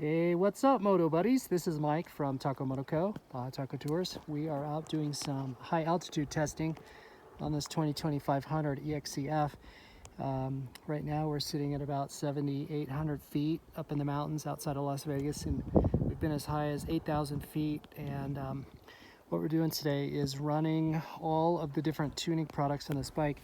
Hey, what's up, Moto buddies? This is Mike from Taco Moto Co, Taco Tours. We are out doing some high altitude testing on this 2500 EXCF. Right now we're sitting at about 7,800 feet up in the mountains outside of Las Vegas, and we've been as high as 8,000 feet. And what we're doing today is running all of the different tuning products on this bike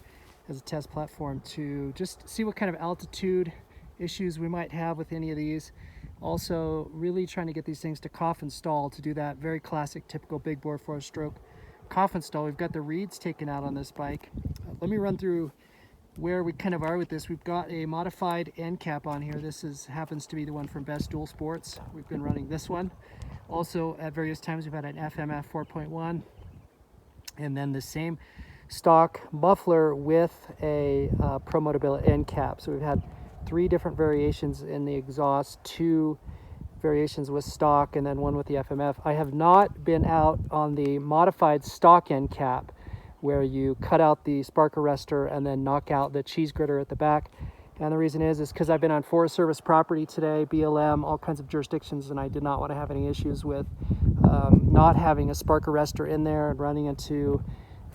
as a test platform to just see what kind of altitude issues we might have with any of these. Also, really trying to get these things to coffin stall, to do that very classic, typical big bore 4-stroke coffin stall. We've got the reeds taken out on this bike. Let me run through where we kind of are with this. We've got a modified end cap on here. This happens to be the one from Best Dual Sports. We've been running this one. Also, at various times, we've had an FMF 4.1, and then the same stock muffler with a Pro Moto billet end cap. So we've had 3 different variations in the exhaust, 2 variations with stock, and then 1 with the FMF. I have not been out on the modified stock end cap, where you cut out the spark arrestor and then knock out the cheese gritter at the back. And the reason is because I've been on Forest Service property today, BLM, all kinds of jurisdictions, and I did not want to have any issues with not having a spark arrestor in there and running into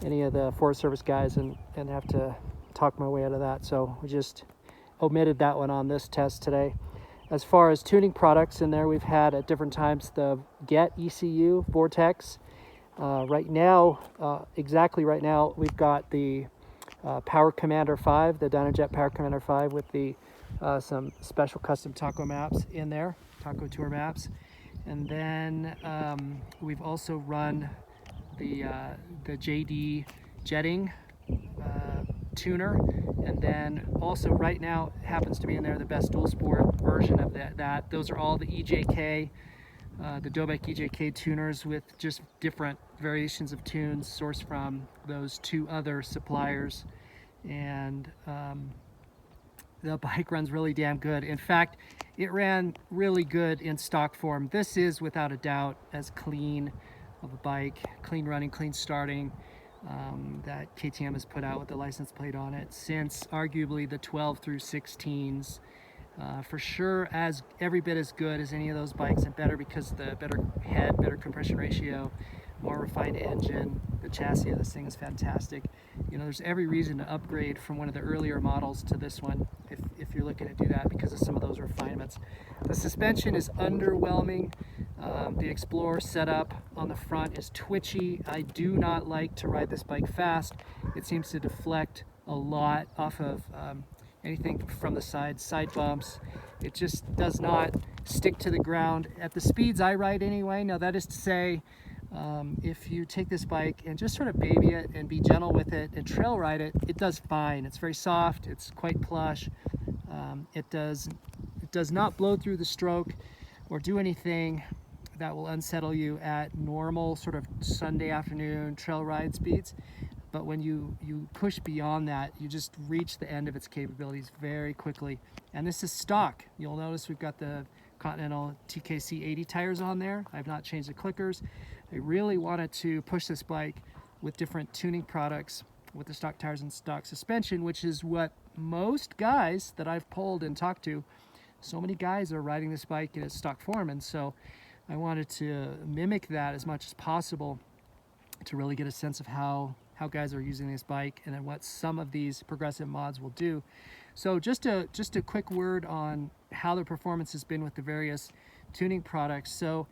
any of the Forest Service guys and have to talk my way out of that. So we just omitted that one on this test today. As far as tuning products in there, we've had at different times the Get ECU Vortex. Right now, exactly right now, we've got the Power Commander 5, the Dynojet Power Commander 5 with the some special custom taco maps in there, taco tour maps. And then we've also run the JD jetting tuner, and then also right now happens to be in there the Best Dual Sport version of that. Those are all the EJK, the dobeck EJK tuners with just different variations of tunes sourced from those 2 other suppliers. And the bike runs really damn good. In fact, it ran really good in stock form. This is without a doubt as clean of a bike, clean running, clean starting, that KTM has put out with the license plate on it since arguably the 12 through 16s. For sure, as every bit as good as any of those bikes, and better because the better head, better compression ratio, more refined engine. The chassis of this thing is fantastic. You know, there's every reason to upgrade from one of the earlier models to this one if you're looking to do that because of some of those refinements. The suspension is underwhelming. The Explorer setup on the front is twitchy. I do not like to ride this bike fast. It seems to deflect a lot off of anything from the side bumps. It just does not stick to the ground at the speeds I ride anyway. Now that is to say, if you take this bike and just sort of baby it and be gentle with it and trail ride it, it does fine. It's very soft, it's quite plush. It does not blow through the stroke or do anything that will unsettle you at normal sort of Sunday afternoon trail ride speeds. But when you push beyond that, you just reach the end of its capabilities very quickly. And this is stock. You'll notice we've got the Continental TKC 80 tires on there. I've not changed the clickers. I really wanted to push this bike with different tuning products with the stock tires and stock suspension, which is what most guys that I've polled and talked to, so many guys are riding this bike in its stock form. And so I wanted to mimic that as much as possible to really get a sense of how guys are using this bike and then what some of these progressive mods will do. So just a quick word on how the performance has been with the various tuning products. So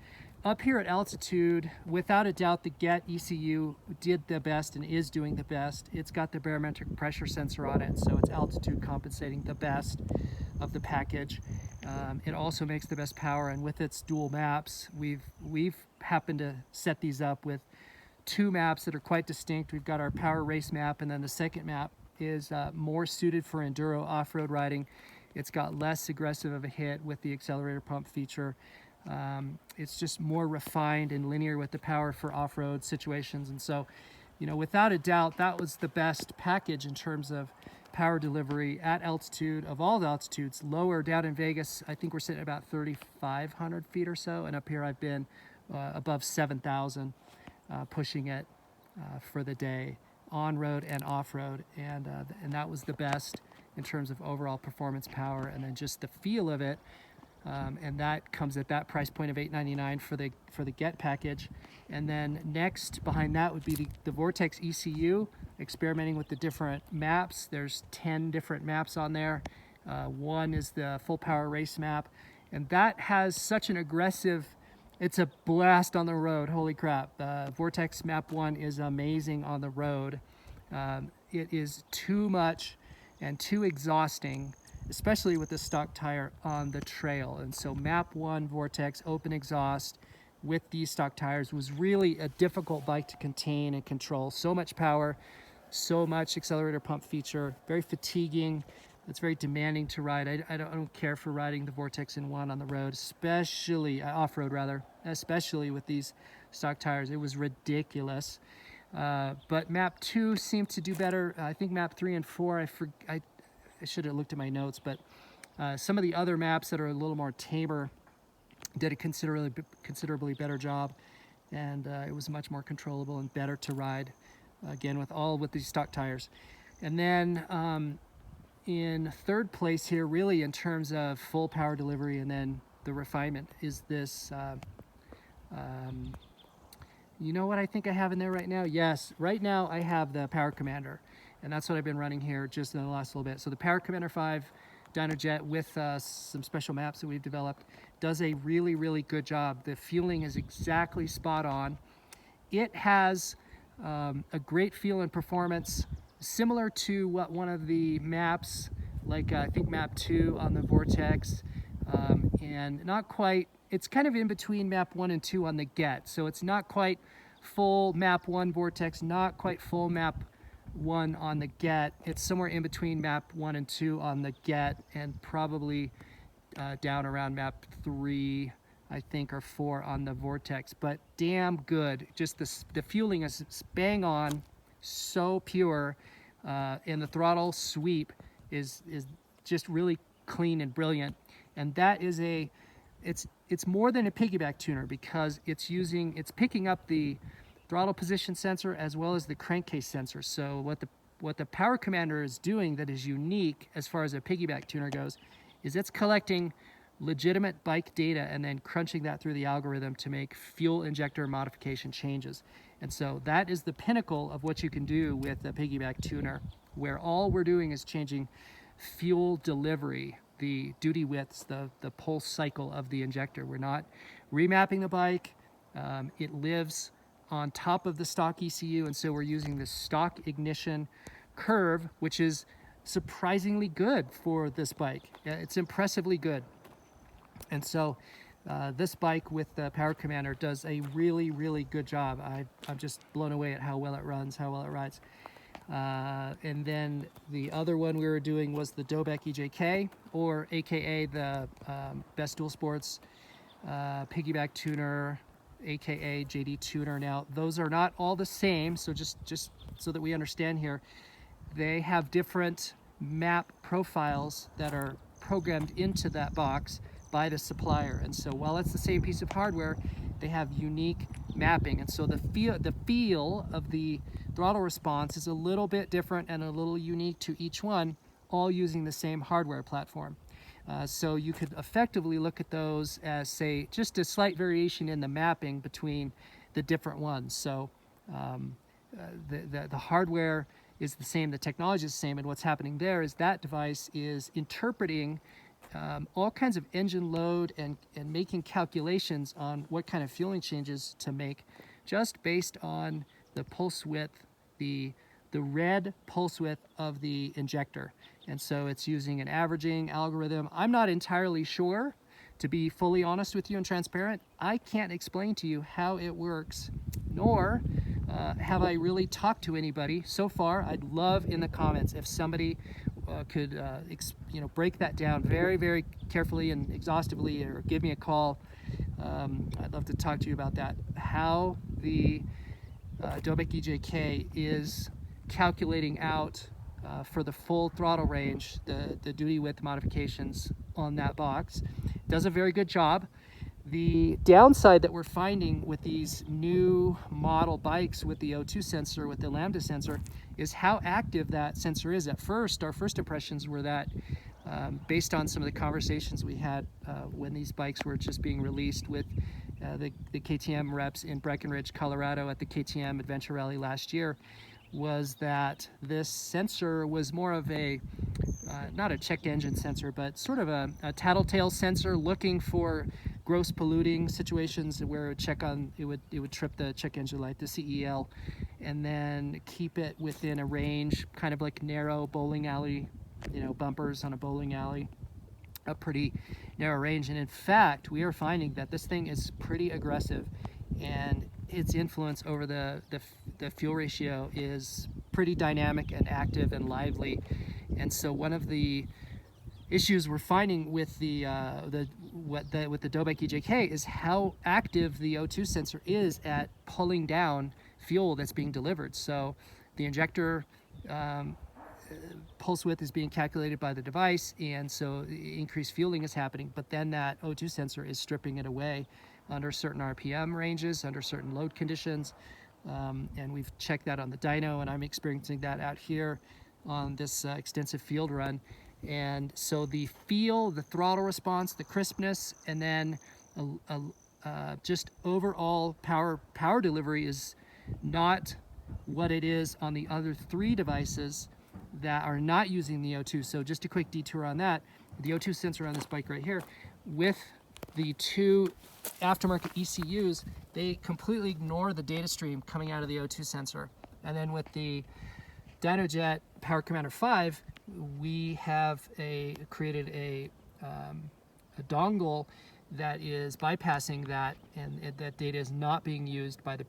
up here at altitude, without a doubt, the Get ECU did the best and is doing the best. It's got the barometric pressure sensor on it, so it's altitude compensating the best of the package. It also makes the best power, and with its dual maps, we've happened to set these up with 2 maps that are quite distinct. We've got our power race map, and then the second map is more suited for enduro off-road riding. It's got less aggressive of a hit with the accelerator pump feature. It's just more refined and linear with the power for off-road situations. And so, you know, without a doubt, that was the best package in terms of power delivery at altitude of all the altitudes. Lower down in Vegas, I think we're sitting at about 3,500 feet or so, and up here I've been above 7,000, pushing it for the day on road and off road, and that was the best in terms of overall performance, power, and then just the feel of it. and that comes at that price point of $899 for the Get package. And then next behind that would be the Vortex ECU, experimenting with the different maps. There's 10 different maps on there. One is the full power race map, and that has such an aggressive, it's a blast on the road. Holy crap. Vortex map 1 is amazing on the road. It is too much and too exhausting, especially with the stock tire on the trail. And so map 1 Vortex open exhaust with these stock tires was really a difficult bike to contain and control. So much power, so much accelerator pump feature, very fatiguing. It's very demanding to ride. I don't care for riding the Vortex in 1 on the road, especially off-road rather, especially with these stock tires. It was ridiculous. But map 2 seemed to do better. I think map 3 and 4, I should have looked at my notes, but some of the other maps that are a little more tamer did a considerably better job, and it was much more controllable and better to ride, again with these stock tires. And then in third place here, really in terms of full power delivery and then the refinement, is this you know what I think I have in there right now? Yes, right now I have the Power Commander, and that's what I've been running here just in the last little bit. So the Power Commander 5 Dynojet with some special maps that we've developed does a really, really good job. The fueling is exactly spot on. It has a great feel and performance similar to what one of the maps, like I think map 2 on the Vortex, and not quite, it's kind of in between map 1 and 2 on the Get. So it's not quite full map 1 Vortex, not quite full map 1 on the Get. It's somewhere in between map 1 and 2 on the Get, and probably down around map 3, I think, or 4 on the Vortex. But damn good. Just the fueling is bang on, so pure, and the throttle sweep is just really clean and brilliant. And that is it's more than a piggyback tuner, because it's picking up the throttle position sensor as well as the crankcase sensor. So what the Power Commander is doing that is unique as far as a piggyback tuner goes is it's collecting legitimate bike data and then crunching that through the algorithm to make fuel injector modification changes. And so that is the pinnacle of what you can do with a piggyback tuner, where all we're doing is changing fuel delivery, the duty widths, the pulse cycle of the injector. We're not remapping the bike. It lives on top of the stock ECU, and so we're using the stock ignition curve, which is surprisingly good for this bike. It's impressively good. And so this bike with the Power Commander does a really, really good job. I'm just blown away at how well it runs, how well it rides. And then the other one we were doing was the Dobeck EJK, or AKA the Best Dual Sports Piggyback Tuner, AKA JD Tuner. Now, those are not all the same, so just so that we understand here, they have different map profiles that are programmed into that box by the supplier. And so while it's the same piece of hardware, they have unique mapping. And so the feel of the throttle response is a little bit different and a little unique to each one, all using the same hardware platform. So you could effectively look at those as, say, just a slight variation in the mapping between the different ones. So the hardware is the same, the technology is the same, and what's happening there is that device is interpreting all kinds of engine load and making calculations on what kind of fueling changes to make, just based on the pulse width, the red pulse width of the injector. And so it's using an averaging algorithm. I'm not entirely sure, to be fully honest with you and transparent. I can't explain to you how it works, nor have I really talked to anybody so far. I'd love in the comments if somebody could break that down very, very carefully and exhaustively, or give me a call. I'd love to talk to you about that. How the Dobeck EJK is calculating out for the full throttle range, the duty width modifications on that box. Does a very good job. The downside that we're finding with these new model bikes with the O2 sensor, with the Lambda sensor, is how active that sensor is. At first, our first impressions were that based on some of the conversations we had when these bikes were just being released with the KTM reps in Breckenridge, Colorado at the KTM Adventure Rally last year, was that this sensor was more of a, not a check engine sensor, but sort of a tattletale sensor looking for gross polluting situations where it would trip the check engine light, the CEL, and then keep it within a range, kind of like narrow bowling alley, you know, bumpers on a bowling alley, a pretty narrow range. And in fact, we are finding that this thing is pretty aggressive, and its influence over the fuel ratio is pretty dynamic and active and lively. And so one of the issues we're finding with the dobeck EJK is how active the O2 sensor is at pulling down fuel that's being delivered. So the injector pulse width is being calculated by the device, and so increased fueling is happening, but then that O2 sensor is stripping it away under certain RPM ranges, under certain load conditions, and we've checked that on the dyno, and I'm experiencing that out here on this extensive field run. And so the feel, the throttle response, the crispness, and then just overall power delivery is not what it is on the other three devices that are not using the O2. So just a quick detour on that. The O2 sensor on this bike right here, with the two aftermarket ECUs, they completely ignore the data stream coming out of the O2 sensor. And then with the Dynojet Power Commander 5, we have created a dongle that is bypassing that, and that data is not being used by the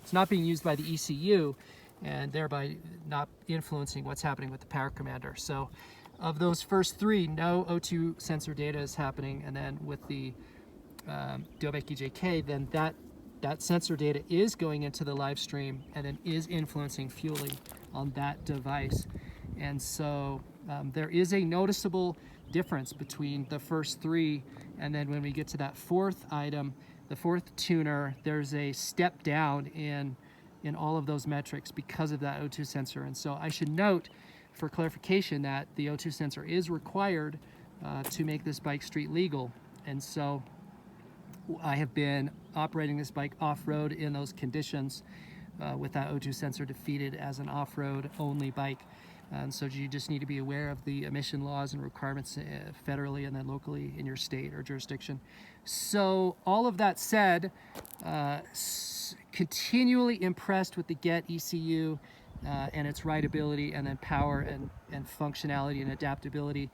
it's not being used by the ECU, and thereby not influencing what's happening with the Power Commander. So of those first three, no O2 sensor data is happening, and then with the dobeck EJK, then that sensor data is going into the live stream and then is influencing fueling on that device. And so there is a noticeable difference between the first three, and then when we get to that fourth item, the fourth tuner, there's a step down in all of those metrics because of that O2 sensor. And so I should note for clarification that the O2 sensor is required to make this bike street legal. And so I have been operating this bike off-road in those conditions with that O2 sensor defeated as an off-road only bike. And so you just need to be aware of the emission laws and requirements federally and then locally in your state or jurisdiction. So all of that said, continually impressed with the Get ECU and its rideability, and then power and functionality and adaptability.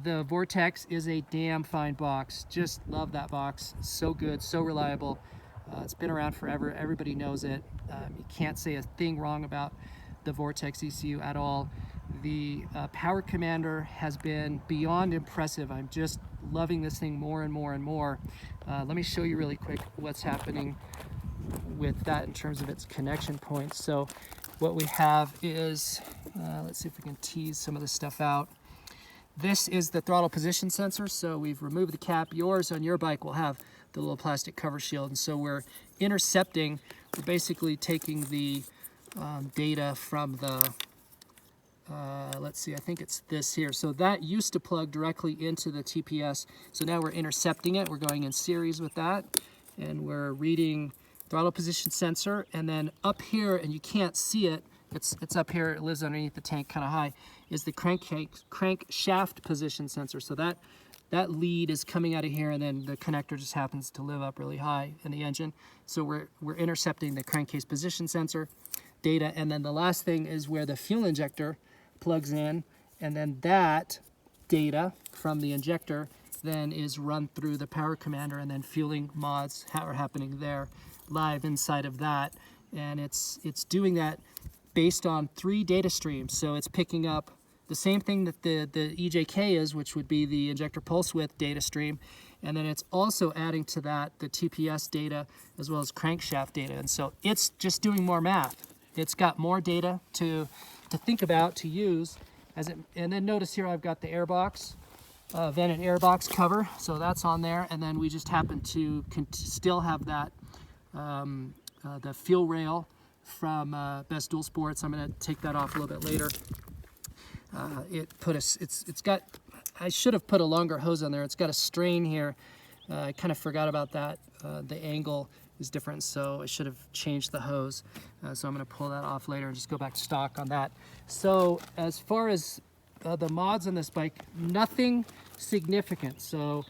The Vortex is a damn fine box. Just love that box. So good, so reliable. It's been around forever. Everybody knows it. You can't say a thing wrong about the Vortex ECU at all. The Power Commander has been beyond impressive. I'm just loving this thing more and more and more. Let me show you really quick what's happening with that in terms of its connection points. So what we have is, let's see if we can tease some of this stuff out. This is the throttle position sensor. So we've removed the cap. Yours on your bike will have the little plastic cover shield. And so we're intercepting, we're basically taking the data from the, let's see, I think it's this here. So that used to plug directly into the TPS. So now we're intercepting it. We're going in series with that, and we're reading throttle position sensor. And then up here, and you can't see it, it's up here, it lives underneath the tank kind of high, is the crankshaft position sensor. So that lead is coming out of here, and then the connector just happens to live up really high in the engine. So we're intercepting the crankcase position sensor data. And then the last thing is where the fuel injector plugs in, and then that data from the injector then is run through the Power Commander, and then fueling mods are happening there live inside of that. And it's doing that based on 3 data streams. So it's picking up the same thing that the EJK is, which would be the injector pulse width data stream, and then it's also adding to that the TPS data as well as crankshaft data. And so it's just doing more math. It's got more data to think about, to use. And then notice here I've got the airbox, vented airbox cover, so that's on there. And then we just happen to still have that, the fuel rail from Best Dual Sports. I'm going to take that off a little bit later. It's got I should have put a longer hose on there. It's got a strain here. I kind of forgot about that. The angle is different, so I should have changed the hose. So I'm going to pull that off later and just go back to stock on that. So as far as the mods on this bike, nothing significant. So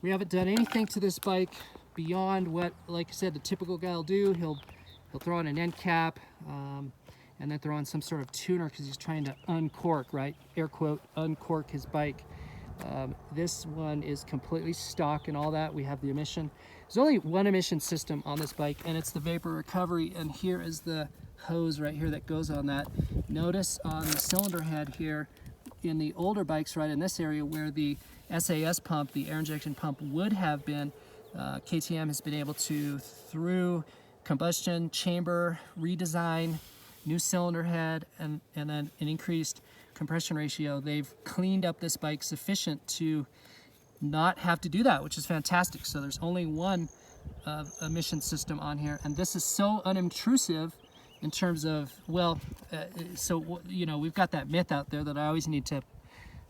we haven't done anything to this bike beyond what, like I said, the typical guy will do. He'll throw on an end cap and then throw on some sort of tuner because he's trying to uncork, right? Air quote, uncork his bike. This one is completely stock and all that. We have the emission. There's only one emission system on this bike, and it's the vapor recovery. And here is the hose right here that goes on that. Notice on the cylinder head here in the older bikes, right in this area where the SAS pump, the air injection pump, would have been, KTM has been able to, through combustion chamber redesign, new cylinder head, and then an increased compression ratio, they've cleaned up this bike sufficient to not have to do that, which is fantastic. So there's only one emission system on here, and this is so unintrusive in terms of, well, so you know, we've got that myth out there that I always need to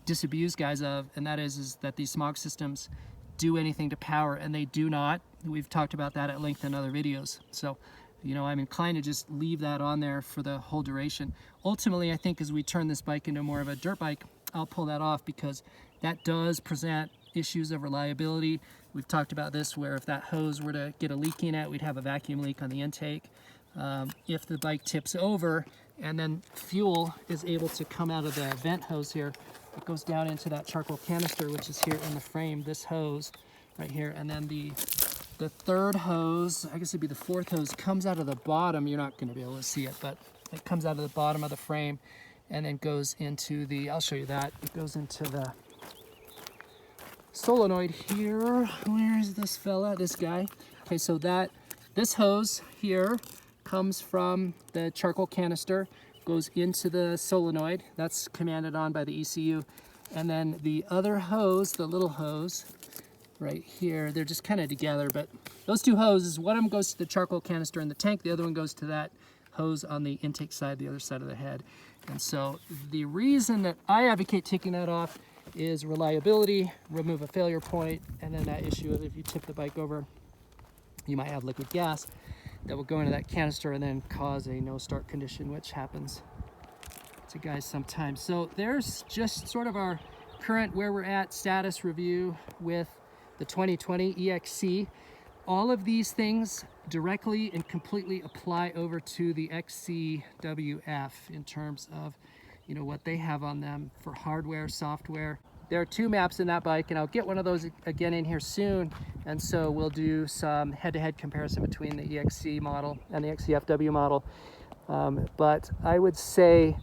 disabuse guys of, and that is that these Smog systems do anything to power, and they do not. We've talked about that at length in other videos. So, you know, I'm inclined to just leave that on there for the whole duration. Ultimately, I think as we turn this bike into more of a dirt bike, I'll pull that off because that does present issues of reliability. We've talked about this where if that hose were to get a leak in it, we'd have a vacuum leak on the intake. If the bike tips over and then fuel is able to come out of the vent hose here, it goes down into that charcoal canister, which is here in the frame, this hose right here. And then the third hose, I guess it'd be the fourth hose, comes out of the bottom. You're not going to be able to see it, but it comes out of the bottom of the frame and then goes into the, I'll show you that, it goes into the solenoid here. Where is this fella, this guy? Okay, so this hose here comes from the charcoal canister, goes into the solenoid. That's commanded on by the ECU. And then the other hose, the little hose right here, they're just kind of together, but those two hoses, one of them goes to the charcoal canister in the tank, the other one goes to that hose on the intake side, the other side of the head. And so the reason that I advocate taking that off is reliability, remove a failure point, and then that issue of if you tip the bike over, you might have liquid gas that will go into that canister and then cause a no start condition, which happens to guys sometimes. So there's just sort of our current where we're at status review with the 2020 EXC. All of these things directly and completely apply over to the XCWF in terms of, you know, what they have on them for hardware, software. There are two maps in that bike, and I'll get one of those again in here soon. And so we'll do some head-to-head comparison between the EXC model and the XCFW model. But I would say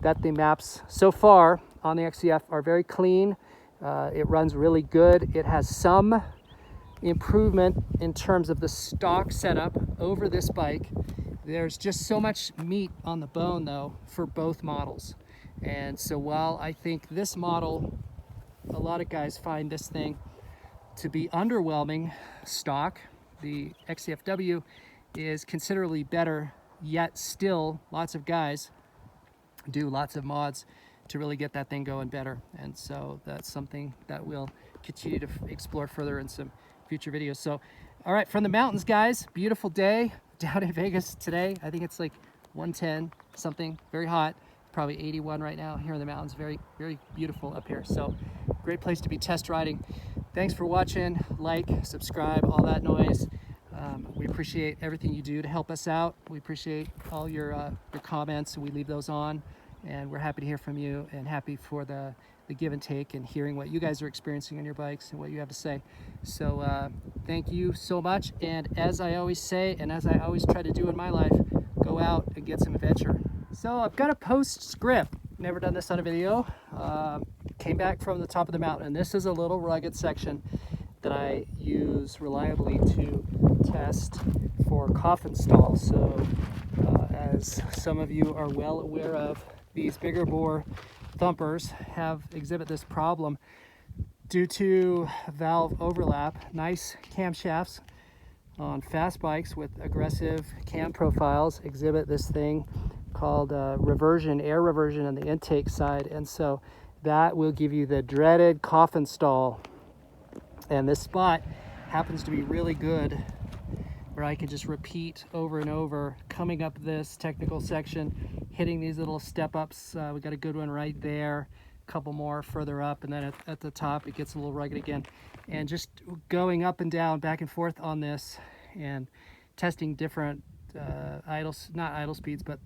that the maps so far on the XCF are very clean. It runs really good. It has some improvement in terms of the stock setup over this bike. There's just so much meat on the bone though for both models. And so while I think this model, a lot of guys find this thing to be underwhelming stock, the XCFW is considerably better, yet still lots of guys do lots of mods to really get that thing going better. And so that's something that we'll continue to explore further in some future videos. So, all right, from the mountains, guys, beautiful day down in Vegas today. I think it's like 110 something, very hot, probably 81 right now here in the mountains. Very, very beautiful up here. So great place to be test riding. Thanks for watching. Like, subscribe, all that noise. We appreciate everything you do to help us out. We appreciate all your comments, and we leave those on. And we're happy to hear from you and happy for the give and take and hearing what you guys are experiencing on your bikes and what you have to say. So thank you so much. And as I always say, and as I always try to do in my life, go out and get some adventure. So I've got a postscript. Never done this on a video. Came back from the top of the mountain. And this is a little rugged section that I use reliably to test for coffin stalls. So as some of you are well aware of, these bigger bore thumpers exhibit this problem due to valve overlap. Nice camshafts on fast bikes with aggressive cam profiles exhibit this thing called reversion, air reversion on the intake side, and so that will give you the dreaded coffin stall. And this spot happens to be really good, where I can just repeat over and over, coming up this technical section, hitting these little step ups. We got a good one right there, a couple more further up, and then at the top it gets a little rugged again. And just going up and down, back and forth on this, and testing different not idle speeds, but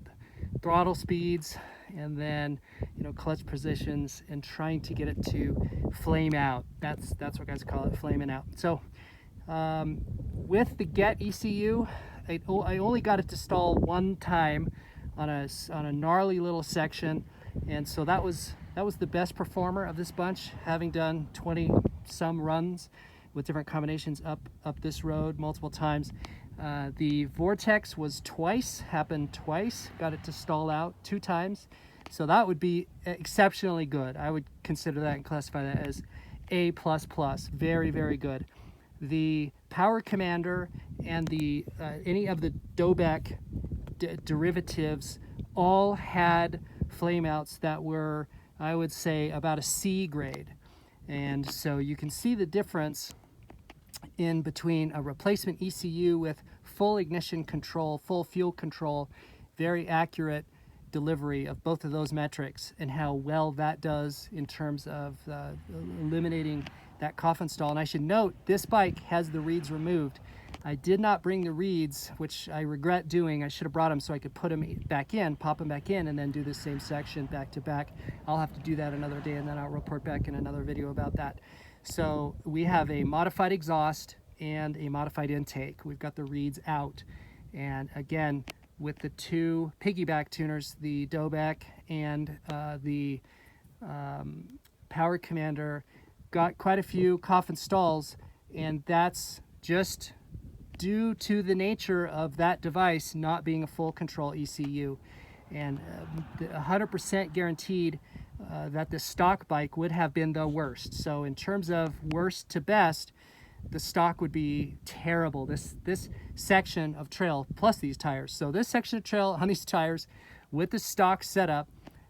throttle speeds, and then, you know, clutch positions, and trying to get it to flame out. That's what guys call it, flaming out. So with the Get ECU, I only got it to stall one time on a gnarly little section, and so that was the best performer of this bunch, having done 20 some runs with different combinations up this road multiple times. The Vortex happened twice, got it to stall out 2 times, so that would be exceptionally good. I would consider that and classify that as A++, very, very good. The Power Commander and the any of the dobeck derivatives all had flameouts that were, I would say, about a C grade. And so you can see the difference in between a replacement ECU with full ignition control, full fuel control, very accurate delivery of both of those metrics, and how well that does in terms of eliminating that coffin stall. And I should note, this bike has the reeds removed. I did not bring the reeds, which I regret doing. I should have brought them so I could put them back in, pop them back in, and then do the same section back to back. I'll have to do that another day, and then I'll report back in another video about that. So we have a modified exhaust and a modified intake. We've got the reeds out. And again, with the 2 Piggyback tuners, the dobeck and the Power Commander, got quite a few coffin stalls, and that's just due to the nature of that device not being a full control ECU. And 100% guaranteed that the stock bike would have been the worst. So in terms of worst to best, the stock would be terrible. This section of trail plus these tires. So this section of trail on these tires with the stock setup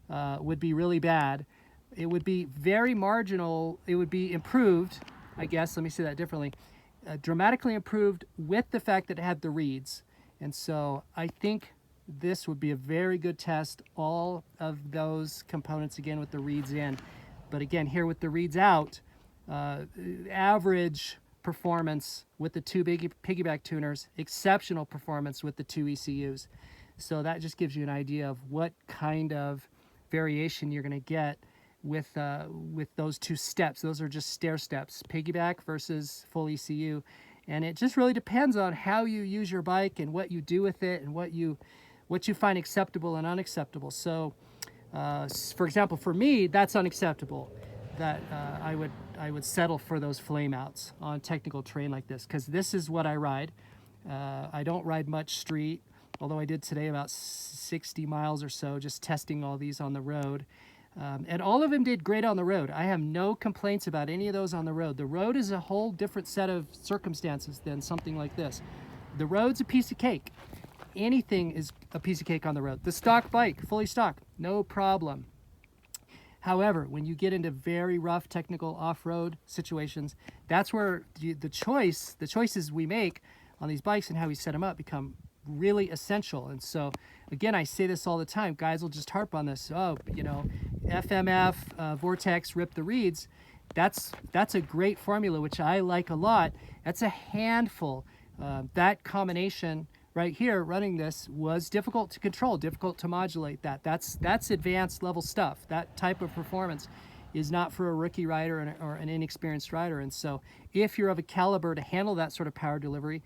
would be really bad. It would be very marginal. It would be improved, I guess, let me say that differently, dramatically improved with the fact that it had the reeds. And so I think this would be a very good test, all of those components again with the reeds in. But again, here with the reeds out, average performance with the 2 Piggyback tuners, exceptional performance with the 2 ECUs. So that just gives you an idea of what kind of variation you're going to get with those 2 steps. Those are just stair steps, Piggyback versus full ECU. And it just really depends on how you use your bike and what you do with it and what you find acceptable and unacceptable. So for example, for me, that's unacceptable, that I would settle for those flameouts on technical terrain like this, because this is what I ride. I don't ride much street, although I did today about 60 miles or so just testing all these on the road. And all of them did great on the road. I have no complaints about any of those on the road. The road is a whole different set of circumstances than something like this. The road's a piece of cake. Anything is a piece of cake on the road. The stock bike, fully stock, no problem. However, when you get into very rough technical off-road situations, that's where the choices we make on these bikes and how we set them up become really essential. And so again, I say this all the time, guys will just harp on this. Oh, you know, FMF, Vortex, rip the reeds. That's a great formula, which I like a lot. That's a handful. That combination right here, running this, was difficult to control, difficult to modulate. That's advanced level stuff. That type of performance is not for a rookie rider or an inexperienced rider. And so if you're of a caliber to handle that sort of power delivery,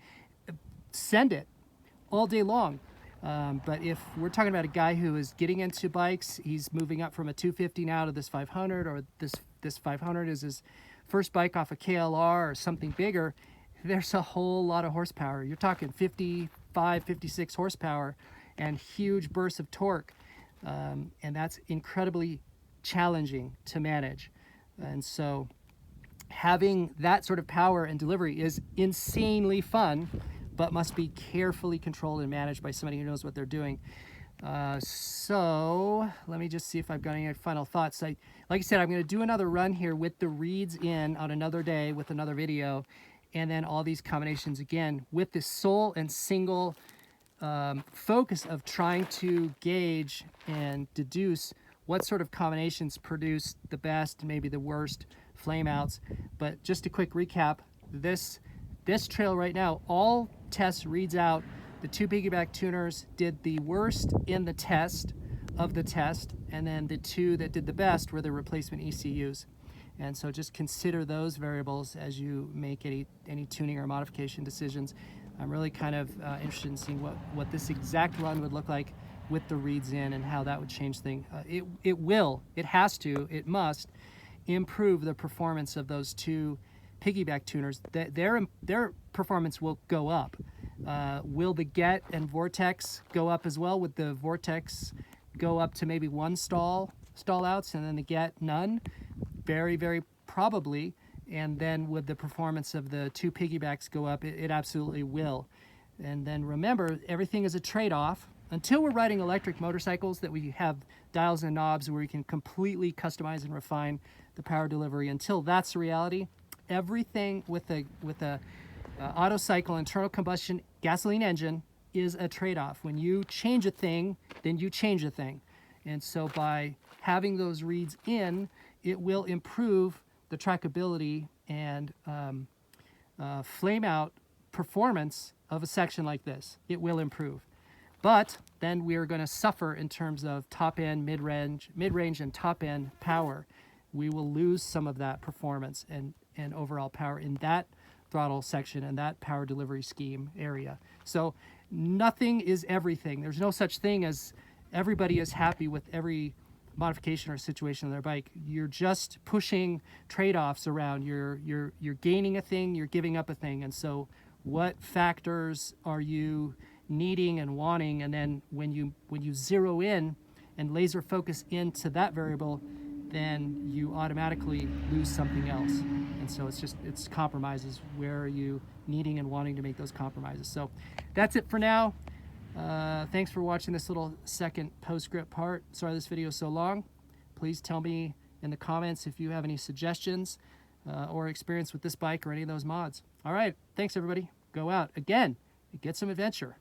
send it all day long. But if we're talking about a guy who is getting into bikes, he's moving up from a 250 now to this 500, or this 500 is his first bike off a KLR or something bigger, there's a whole lot of horsepower. You're talking 55, 56 horsepower and huge bursts of torque. And that's incredibly challenging to manage. And so having that sort of power and delivery is insanely fun, but must be carefully controlled and managed by somebody who knows what they're doing. So let me just see if I've got any final thoughts. Like I said, I'm going to do another run here with the reeds in on another day with another video, and then all these combinations again with the sole and single focus of trying to gauge and deduce what sort of combinations produce the best, maybe the worst flame outs. But just a quick recap, this trail right now, all tests reads out the 2 piggyback tuners did the worst in the test of the test, and then the 2 that did the best were the replacement ECUs. And so just consider those variables as you make any tuning or modification decisions. I'm really kind of interested in seeing what this exact run would look like with the reeds in and how that would change things. It must improve the performance of those 2 piggyback tuners. Their performance will go up. Will the get and vortex go up as well? Would the vortex go up to maybe 1 stall outs and then the get none? Very, very probably. And then would the performance of the 2 piggybacks go up? It absolutely will. And then remember, everything is a trade-off. Until we're riding electric motorcycles that we have dials and knobs where we can completely customize and refine the power delivery, until that's the reality, everything with a auto cycle internal combustion gasoline engine is a trade-off. When you change a thing, then you change a thing. And so by having those reeds in, it will improve the trackability and flame out performance of a section like this. It will improve. But then we are going to suffer in terms of top end, mid-range, and top end power. We will lose some of that performance and overall power in that throttle section and that power delivery scheme area. So nothing is everything. There's no such thing as everybody is happy with every modification or situation on their bike. You're just pushing trade-offs around. You're gaining a thing, you're giving up a thing. And so what factors are you needing and wanting? And then when you zero in and laser focus into that variable, then you automatically lose something else. And so it's compromises. Where are you needing and wanting to make those compromises? So that's it for now. Thanks for watching this little second postscript part. Sorry this video is so long. Please tell me in the comments if you have any suggestions or experience with this bike or any of those mods. All right, thanks everybody. Go out again and get some adventure.